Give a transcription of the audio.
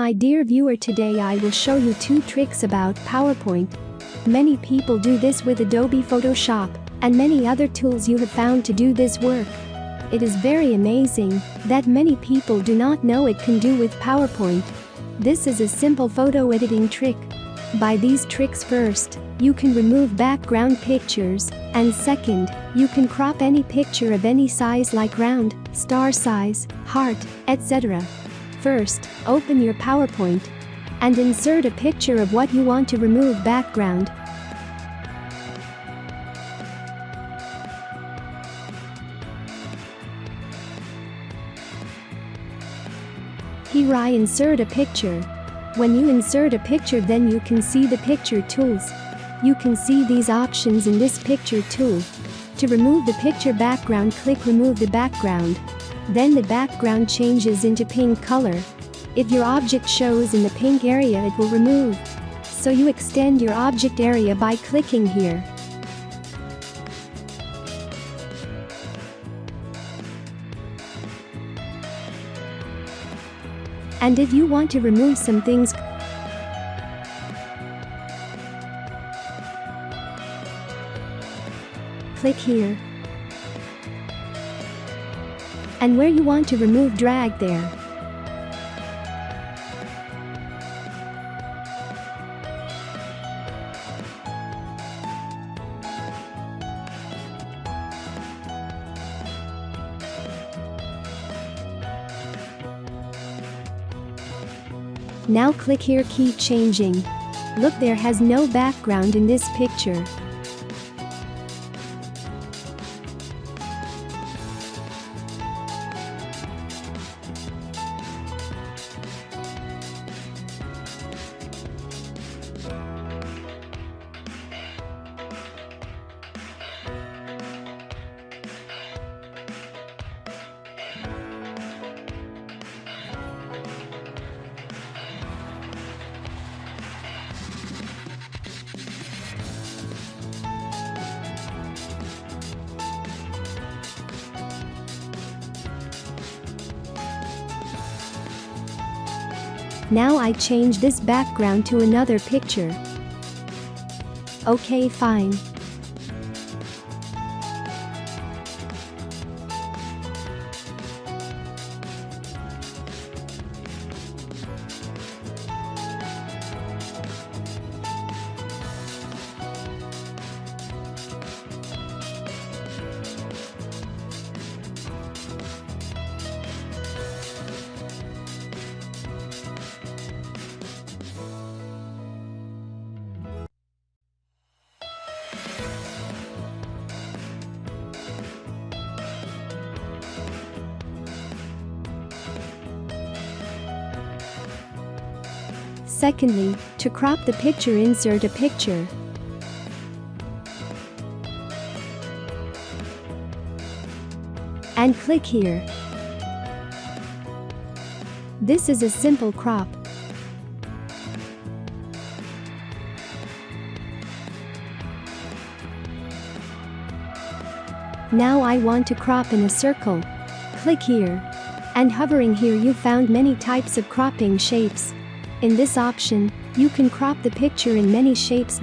my dear viewer, today I will show you 2 tricks about PowerPoint. Many people do this with Adobe Photoshop and many other tools you have found to do this work. It is very amazing that many people do not know it can do with PowerPoint. This is a simple photo editing trick. By these tricks, first, you can remove background pictures, and second, you can crop any picture of any size like round, star size, heart, etc. First, open your PowerPoint and insert a picture of what you want to remove background. Here I insert a picture. When you insert a picture, then you can see the picture tools. You can see these options in this picture tool. To remove the picture background, click remove the background. Then the background changes into pink color. If your object shows in the pink area, it will remove. So you extend your object area by clicking here. And if you want to remove some things, click here. And where you want to remove, drag there. Now click here, keep changing. Look, there has no background in this picture. Now I change this background to another picture. Okay, fine. Secondly, to crop the picture, insert a picture. And click here. This is a simple crop. Now I want to crop in a circle. Click here. And hovering here, you found many types of cropping shapes. In this option, you can crop the picture in many shapes.